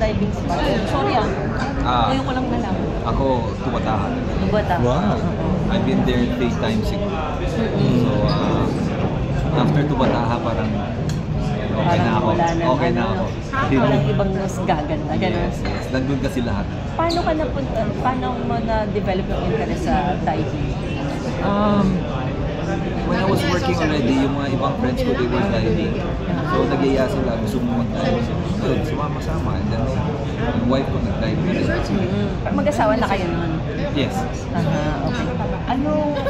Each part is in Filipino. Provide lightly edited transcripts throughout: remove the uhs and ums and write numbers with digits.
diving spot? Sorry ngayon ko lang alam. Ako, Tubataha. Tubataha. Wow. I've been there 3 times siguro. So, after Tubataha, parang okay na ako. Okay na ako. Walang ibang mas gaganda. Yes. Nandun kasi lahat. Paano mo na-develop yung interest sa diving? When I was working already, yung mga ibang friends ko, they were diving. So, nag-iaya sila, gusto mo mag-dive. So, sumama-sama. And then, yung wife ko nag-dive. Mag-asawa na kayo nun? Yes. Okay.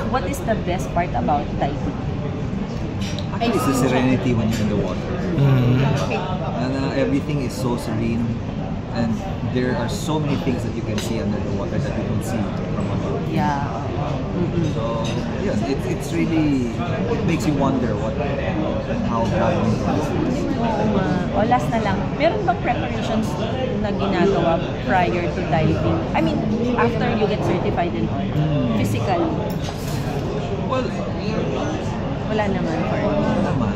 What is the best part about diving? Actually, it's the serenity when you're in the water. And everything is so serene. And there are so many things that you can see under the water that you don't see from above. Yeah. So, yes, it's really, it makes you wonder how diving is. Last na lang, meron bang preparations na ginagawa prior to diving? I mean, after you get certified and all, physical? Well, wala naman. Wala naman.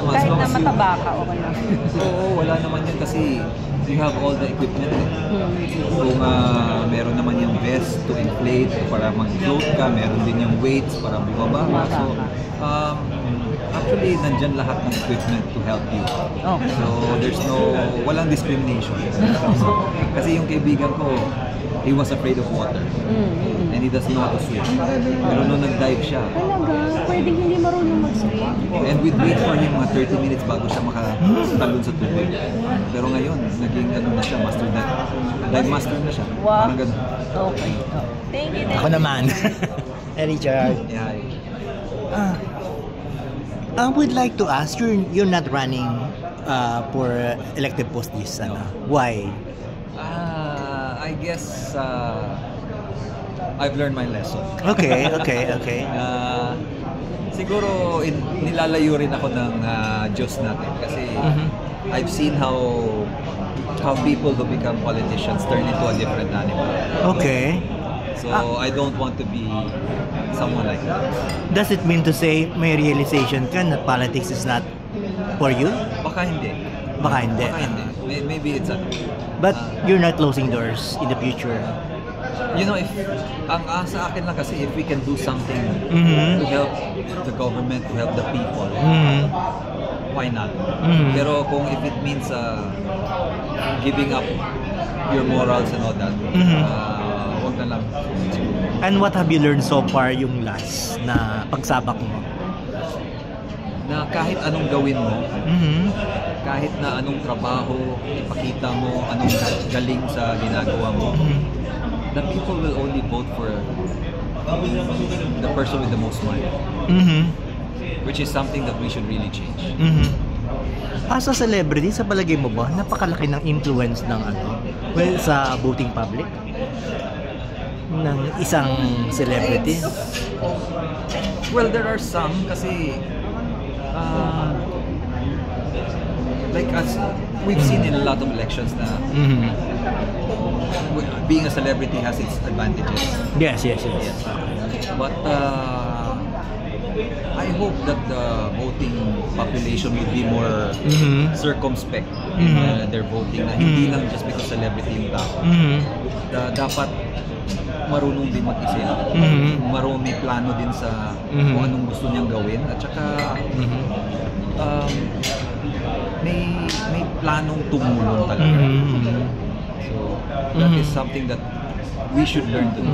Kahit na mataba ka, okay lang. Oo, wala naman yun kasi you have all the equipment. Kung meron naman yung vest to inflate para mag-float ka, meron din yung weights para bumaba ka. So, actually, nandyan lahat ng equipment to help you. Okay. So, walang discrimination. Kasi yung kaibigan ko, he was afraid of water. And he doesn't know how to swim. Pero nung nag-dive siya, talaga? Pwedeng hindi marunong mag-swim? and we'd wait for him mga 30 minutes bago siya makatalon sa tubig. Pero ngayon, naging na siya, dive master na siya. Wow. Parang ganun. Okay. Thank you. Ako naman. Richard. Yeah. I would like to ask, you're not running for elected post this why? I guess I've learned my lesson. Okay. Siguro nilalayo rin ako ng Diyos natin kasi I've seen how people who become politicians turn into a different animal. Okay. So I don't want to be someone like that. Does it mean to say may realization ka na politics is not for you? Baka hindi. Baka hindi. Maybe it's But you're not closing doors in the future. You know, if sa akin lang kasi if we can do something to help the government, to help the people, why not? Pero kung if it means giving up your morals and all that, wag na lang. And what have you learned so far yung last na pagsabak mo? Na kahit anong gawin mo, kahit na anong trabaho, ipakita mo, anong galing sa ginagawa mo, the people will only vote for the person with the most money. Which is something that we should really change. As a celebrity, sa palagay mo ba, napakalaki ng influence ng sa voting public? Ng isang celebrity? Well, there are some kasi like as we've seen in a lot of elections na being a celebrity has its advantages. Yes. But I hope that the voting population will be more circumspect in their voting na hindi lang just because celebrity yung tao. Dapat marunong din mag-isip. Marunong may plano din sa kung anong gusto niyang gawin at saka may planong tumulong talaga. So that is something that we should learn to do.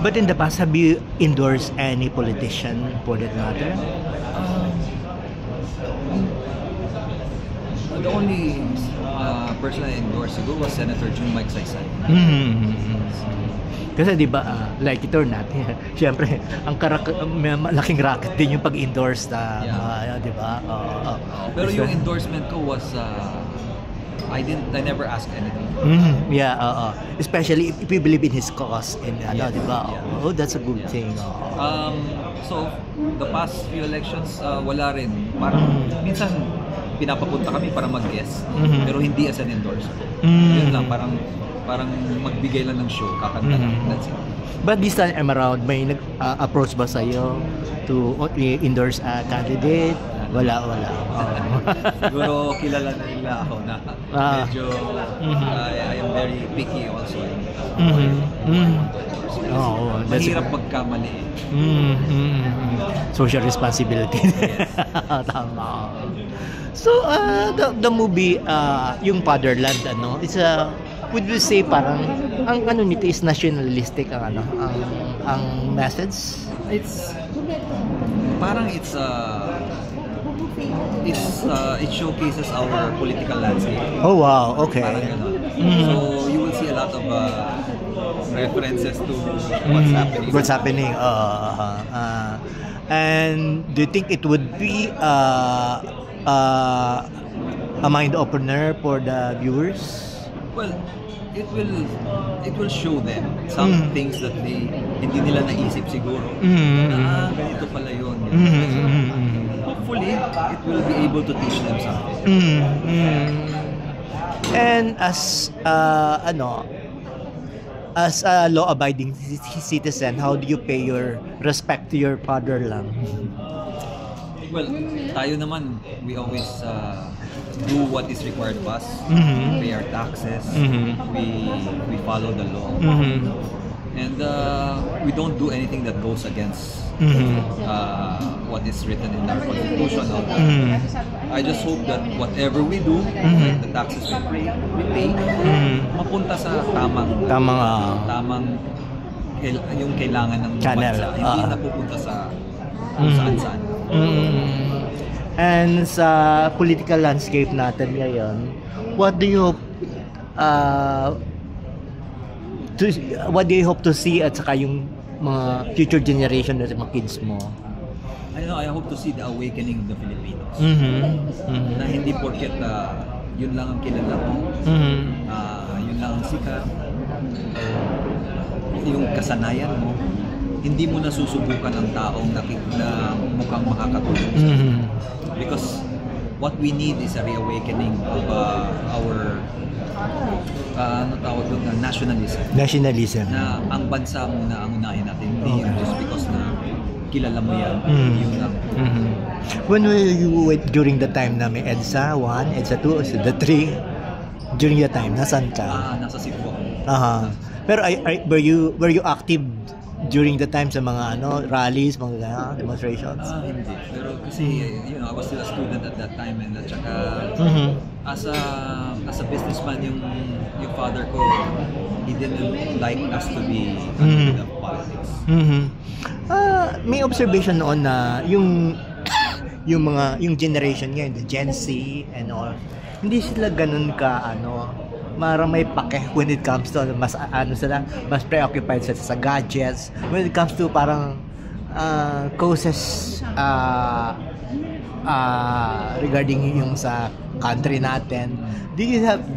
But in the past, have you endorsed any politician for that matter? The only person I endorsed siguro was Senator June Mike Saysay. Kasi di ba, like ito natin, siyempre, malaking racket din yung pag-endorse di ba? Pero yung endorsement ko was, I never asked anything. Especially if you believe in his cause and di ba? Oh, that's a good thing. So, the past few elections, wala rin. Parang, minsan, pinapapunta kami para mag-guest, pero hindi as an endorser. Yun lang, parang magbigay lang ng show, kakanta lang, that's it. But this time around, may nag-approach ba sa'yo to endorse a candidate? Wala. Siguro kilala na nila ako na medyo I am very picky also. Mahirap magkamali. Social responsibility. Tama. So, the movie, yung Fatherland, it's would we say parang, ang ano nito is nationalistic ang message? It showcases our political landscape. Oh wow, okay. Parang ganun. So you will see a lot of references to what's happening. And do you think it would be a mind opener for the viewers? Well, it will show them some things that hindi nila naisip siguro. Ganito pala yun. Hopefully, it will be able to teach them something. And as a law-abiding citizen, how do you pay your respect to your fatherland? Well, tayo naman, we always do what is required of us. Pay our taxes. We follow the law. And we don't do anything that goes against what is written in our constitution. I just hope that whatever we do, like the taxes we pay, mapunta sa tamang yung kailangan ng bansa. Hindi napupunta sa saan-saan. And sa political landscape natin ngayon, what do you hope to see at saka yung mga future generation at mga kids mo? I hope to see the awakening of the Filipinos. Na hindi porket yun lang ang kilala mo, yun lang ang sikat, yung kasanayan mo, hindi mo nasusubukan ang taong na mukhang makakatulong. Because what we need is a reawakening of our nationalism. Na ang bansa muna ang unahin natin, hindi just because na kilala mo yan. Yun lang. When were you during the time na may EDSA 1, EDSA 2, EDSA 3? During the time, nasan ka? Nasa Cebu. Pero were you active during the time sa mga rallies, mga demonstrations? Hindi. Pero kasi I was still a student at that time, and at saka as a businessman, yung father ko, he didn't like us to be in the politics. May observation noon na yung generation ngayon, the Gen Z and all, hindi sila ganun ka marang may pake when it comes to mas preoccupied sa gadgets when it comes to parang causes regarding yung sa country natin. Do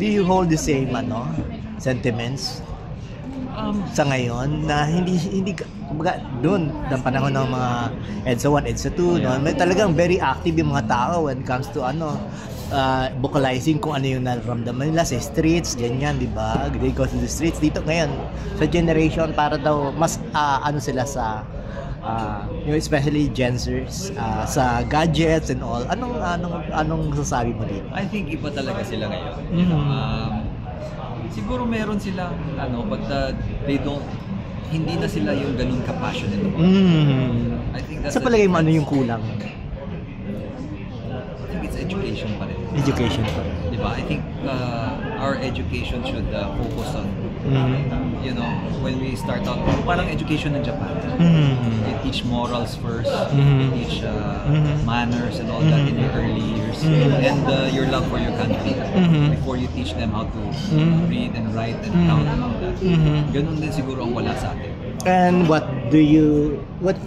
you hold the same sentiments sa ngayon na hindi kumbaga doon ng panahon ng mga EDSA 1, EDSA 2 may talagang very active yung mga tao when it comes to vocalizing kung ano yung nararamdaman nila sa streets, ganyan, di ba? They go to the streets. Dito ngayon, sa generation, para daw mas sila sa especially Gen Zers, sa gadgets and all. Anong masasabi mo dito? I think iba talaga sila ngayon. Siguro meron silang but they don't, hindi na sila yung ganun ka-passionate. I think that's sa palagay mo, ano yung kulang? I think it's education pa rin. Education pa rin. Diba? I think our education should focus on when we start out, parang education in Japan. They teach morals first, they teach manners and all that in your early years, and your love for your country before you teach them how to read and write and count and all that. Ganun din siguro ang wala sa atin. And what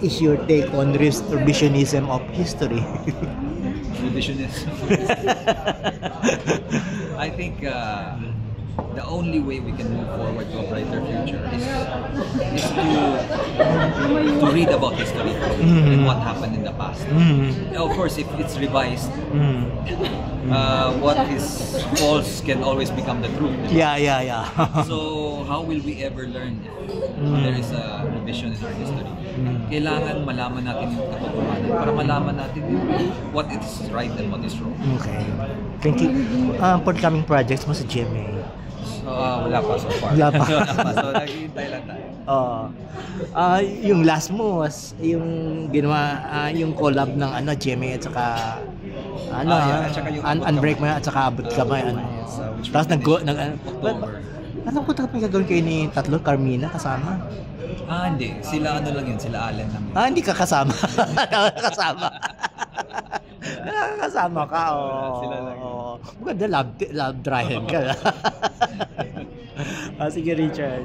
is your take on revisionism of history? Revisionism. I think the only way we can move forward to a brighter future is to read about history and what happened in the past. Of course, if it's revised, what is false can always become the truth. Yeah. So how will we ever learn if there is a revision in our history? Kailangan malaman natin yung katotohanan para malaman natin what is right and what is wrong. Okay. Thank you. Forthcoming projects mo sa GMA? Wala pa so far. Wala pa. So naghihintay lang tayo. Yung last mo was yung ginawa, yung collab ng GMA at saka at saka yung Unbreak mo at saka Abot Kamay. Tapos October. alam ko tapos may gagawin kayo ni tatlo, Carmina kasama? Hindi. Sila yun, sila Allen lang yun. Hindi ka kasama. Nakakasama ka, Sila lang yun. Maganda, love triangle ka. Sige, Richard.